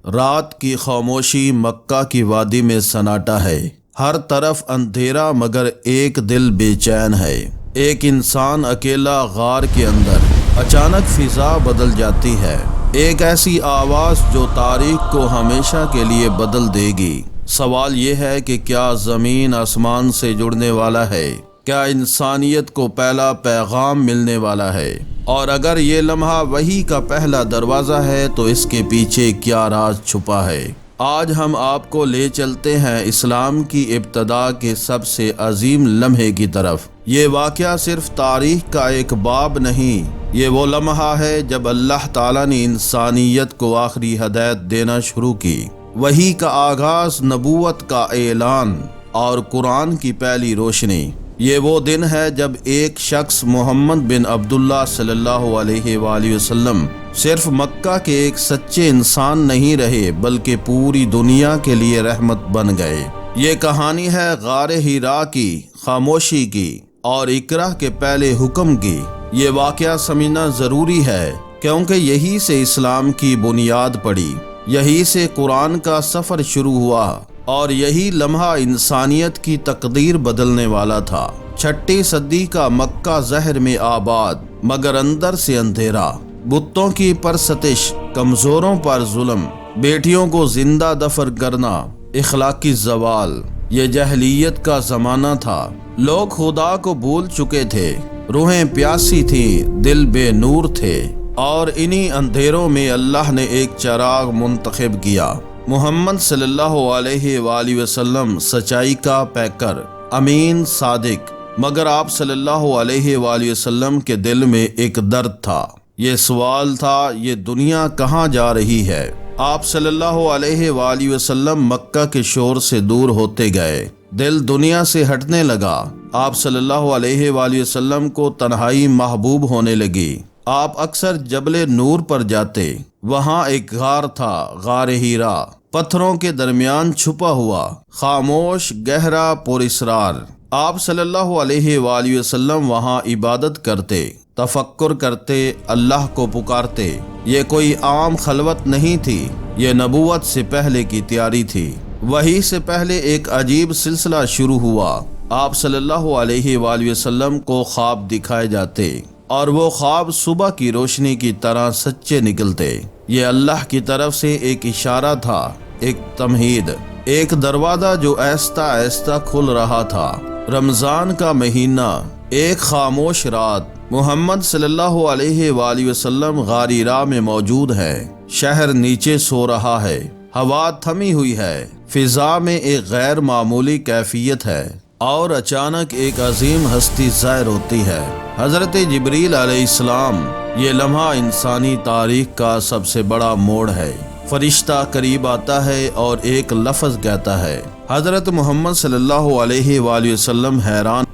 رات کی خاموشی مکہ کی وادی میں سناٹا ہے، ہر طرف اندھیرا مگر ایک دل بے چین ہے۔ ایک انسان اکیلا غار کے اندر، اچانک فضا بدل جاتی ہے، ایک ایسی آواز جو تاریخ کو ہمیشہ کے لیے بدل دے گی۔ سوال یہ ہے کہ کیا زمین آسمان سے جڑنے والا ہے؟ کیا انسانیت کو پہلا پیغام ملنے والا ہے؟ اور اگر یہ لمحہ وحی کا پہلا دروازہ ہے تو اس کے پیچھے کیا راز چھپا ہے؟ آج ہم آپ کو لے چلتے ہیں اسلام کی ابتدا کے سب سے عظیم لمحے کی طرف۔ یہ واقعہ صرف تاریخ کا ایک باب نہیں، یہ وہ لمحہ ہے جب اللہ تعالیٰ نے انسانیت کو آخری ہدایت دینا شروع کی۔ وحی کا آغاز، نبوت کا اعلان اور قرآن کی پہلی روشنی۔ یہ وہ دن ہے جب ایک شخص محمد بن عبداللہ صلی اللہ علیہ وآلہ وسلم صرف مکہ کے ایک سچے انسان نہیں رہے بلکہ پوری دنیا کے لیے رحمت بن گئے۔ یہ کہانی ہے غار حرا کی، خاموشی کی اور اقرا کے پہلے حکم کی۔ یہ واقعہ سمجھنا ضروری ہے کیونکہ یہی سے اسلام کی بنیاد پڑی، یہی سے قرآن کا سفر شروع ہوا اور یہی لمحہ انسانیت کی تقدیر بدلنے والا تھا۔ چھٹی صدی کا مکہ زہر میں آباد مگر اندر سے اندھیرا، بتوں کی پرستش، کمزوروں پر ظلم، بیٹیوں کو زندہ دفن کرنا، اخلاقی زوال۔ یہ جاہلیت کا زمانہ تھا، لوگ خدا کو بھول چکے تھے، روحیں پیاسی تھیں، دل بے نور تھے، اور انہی اندھیروں میں اللہ نے ایک چراغ منتخب کیا۔ محمد صلی اللہ علیہ وآلہ وسلم سچائی کا پیکر، امین، صادق، مگر آپ صلی اللہ علیہ وآلہ وسلم کے دل میں ایک درد تھا۔ یہ سوال تھا، یہ دنیا کہاں جا رہی ہے؟ آپ صلی اللہ علیہ وآلہ وسلم مکہ کے شور سے دور ہوتے گئے، دل دنیا سے ہٹنے لگا۔ آپ صلی اللہ علیہ وآلہ وسلم کو تنہائی محبوب ہونے لگی۔ آپ اکثر جبل نور پر جاتے، وہاں ایک غار تھا، غار حرا، پتھروں کے درمیان چھپا ہوا، خاموش، گہرا، پر اسرار۔ آپ صلی اللہ علیہ وآلہ وسلم وہاں عبادت کرتے، تفکر کرتے، اللہ کو پکارتے۔ یہ کوئی عام خلوت نہیں تھی، یہ نبوت سے پہلے کی تیاری تھی۔ وحی سے پہلے ایک عجیب سلسلہ شروع ہوا۔ آپ صلی اللہ علیہ وآلہ وسلم کو خواب دکھائے جاتے اور وہ خواب صبح کی روشنی کی طرح سچے نکلتے۔ یہ اللہ کی طرف سے ایک اشارہ تھا، ایک تمہید، ایک دروازہ جو آہستہ آہستہ کھل رہا تھا۔ رمضان کا مہینہ، ایک خاموش رات، محمد صلی اللہ علیہ وآلہ وسلم غار حرا میں موجود ہے۔ شہر نیچے سو رہا ہے، ہوا تھمی ہوئی ہے، فضا میں ایک غیر معمولی کیفیت ہے، اور اچانک ایک عظیم ہستی ظاہر ہوتی ہے، حضرت جبریل علیہ السلام۔ یہ لمحہ انسانی تاریخ کا سب سے بڑا موڑ ہے۔ فرشتہ قریب آتا ہے اور ایک لفظ کہتا ہے۔ حضرت محمد صلی اللہ علیہ وآلہ وسلم حیران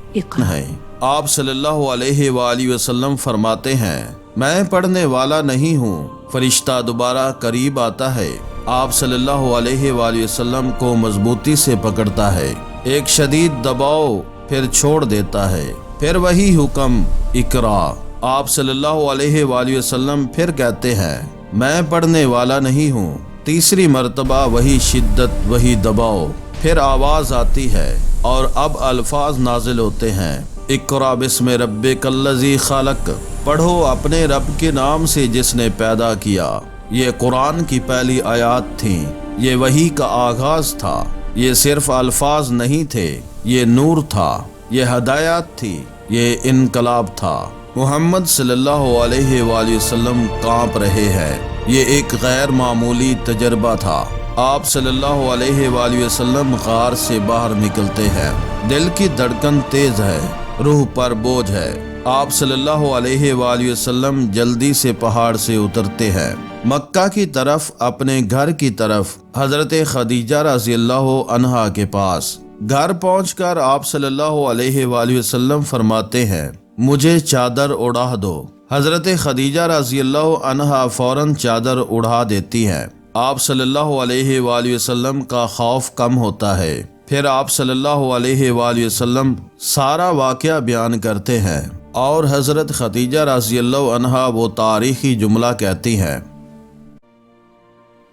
ہیں۔ آپ صلی اللہ علیہ وآلہ وسلم فرماتے ہیں، میں پڑھنے والا نہیں ہوں۔ فرشتہ دوبارہ قریب آتا ہے، آپ صلی اللہ علیہ وآلہ وسلم کو مضبوطی سے پکڑتا ہے، ایک شدید دباؤ، پھر چھوڑ دیتا ہے، پھر وہی حکم، اقرا۔ آپ صلی اللہ علیہ وآلہ وسلم پھر کہتے ہیں، میں پڑھنے والا نہیں ہوں۔ تیسری مرتبہ وہی شدت، وہی دباؤ، پھر آواز آتی ہے اور اب الفاظ نازل ہوتے ہیں، اقرا بسم ربک الذی خلق، پڑھو اپنے رب کے نام سے جس نے پیدا کیا۔ یہ قرآن کی پہلی آیات تھیں، یہ وحی کا آغاز تھا۔ یہ صرف الفاظ نہیں تھے، یہ نور تھا، یہ ہدایت تھی، یہ انقلاب تھا۔ محمد صلی اللہ علیہ وآلہ وسلم کانپ رہے ہیں، یہ ایک غیر معمولی تجربہ تھا۔ آپ صلی اللہ علیہ وآلہ وسلم غار سے باہر نکلتے ہیں، دل کی دھڑکن تیز ہے، روح پر بوجھ ہے۔ آپ صلی اللہ علیہ وآلہ وسلم جلدی سے پہاڑ سے اترتے ہیں، مکہ کی طرف، اپنے گھر کی طرف، حضرت خدیجہ رضی اللہ عنہا کے پاس۔ گھر پہنچ کر آپ صلی اللہ علیہ وآلہ وسلم فرماتے ہیں، مجھے چادر اڑا دو۔ حضرت خدیجہ رضی اللہ عنہا فوراً چادر اڑا دیتی ہیں۔ آپ صلی اللہ علیہ وآلہ وسلم کا خوف کم ہوتا ہے۔ پھر آپ صلی اللہ علیہ وآلہ وسلم سارا واقعہ بیان کرتے ہیں اور حضرت خدیجہ رضی اللہ عنہا وہ تاریخی جملہ کہتی ہیں،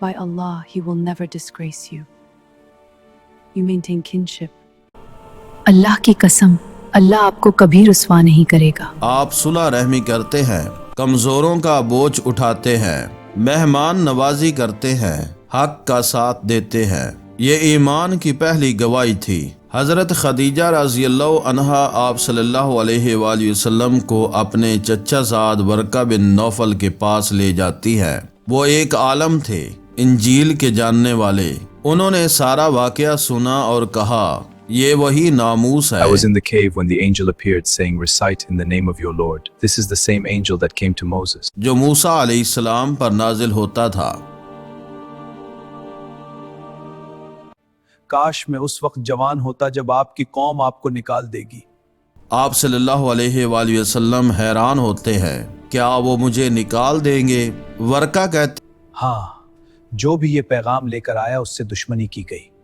By Allah, He will never disgrace you. You maintain kinship. اللہ کی قسم، اللہ آپ کو کبھی رسوا نہیں کرے گا۔ آپ صلح رحمی کرتے ہیں، کمزوروں کا بوجھ اٹھاتے ہیں، مہمان نوازی کرتے ہیں، حق کا ساتھ دیتے ہیں۔ یہ ایمان کی پہلی گواہی تھی۔ حضرت خدیجہ رضی اللہ عنہا آپ صلی اللہ علیہ وآلہ وسلم کو اپنے چچا زاد ورقہ بن نوفل کے پاس لے جاتی ہے۔ وہ ایک عالم تھے، انجیل کے جاننے والے۔ انہوں نے سارا واقعہ سنا اور کہا، یہ وہی ناموس ہے۔ I was in the cave when the angel appeared saying, recite in the name of your Lord. This is the same angel that came to Moses. جو موسیٰ علیہ السلام پر نازل ہوتا تھا۔ کاش میں اس وقت جوان ہوتا جب آپ کی قوم آپ کو نکال دے گی۔ آپ صلی اللہ علیہ وآلہ وسلم حیران ہوتے ہیں، کیا وہ مجھے نکال دیں گے؟ ورقہ کہتے ہاں، جو بھی یہ پیغام لے کر آیا اس سے دشمنی کی گئی۔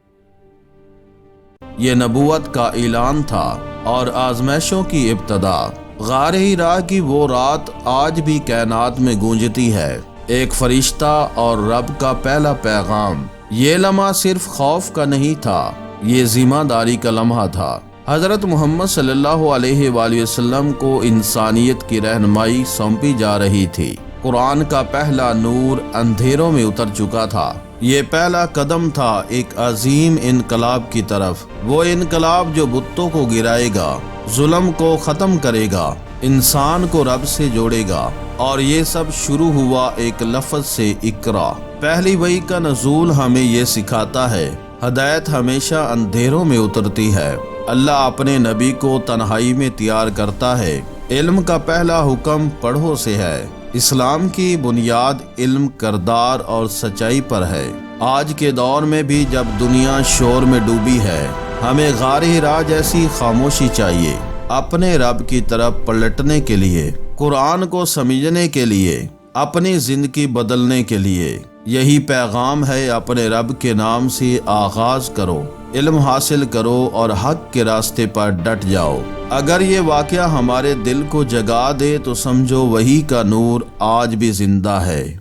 یہ نبوت کا اعلان تھا اور آزمائشوں کی ابتدا۔ غار ہیرا کی وہ رات آج بھی کائنات میں گونجتی ہے، ایک فرشتہ اور رب کا پہلا پیغام۔ یہ لمحہ صرف خوف کا نہیں تھا، یہ ذمہ داری کا لمحہ تھا۔ حضرت محمد صلی اللہ علیہ وآلہ وسلم کو انسانیت کی رہنمائی سونپی جا رہی تھی۔ قرآن کا پہلا نور اندھیروں میں اتر چکا تھا۔ یہ پہلا قدم تھا ایک عظیم انقلاب کی طرف، وہ انقلاب جو بتوں کو گرائے گا، ظلم کو ختم کرے گا، انسان کو رب سے جوڑے گا۔ اور یہ سب شروع ہوا ایک لفظ سے، اقرا۔ پہلی وحی کا نزول ہمیں یہ سکھاتا ہے، ہدایت ہمیشہ اندھیروں میں اترتی ہے۔ اللہ اپنے نبی کو تنہائی میں تیار کرتا ہے۔ علم کا پہلا حکم پڑھو سے ہے۔ اسلام کی بنیاد علم، کردار اور سچائی پر ہے۔ آج کے دور میں بھی جب دنیا شور میں ڈوبی ہے، ہمیں غار ہرا جیسی خاموشی چاہیے، اپنے رب کی طرف پلٹنے کے لیے، قرآن کو سمجھنے کے لیے، اپنی زندگی بدلنے کے لیے۔ یہی پیغام ہے، اپنے رب کے نام سے آغاز کرو، علم حاصل کرو اور حق کے راستے پر ڈٹ جاؤ۔ اگر یہ واقعہ ہمارے دل کو جگا دے تو سمجھو وحی کا نور آج بھی زندہ ہے۔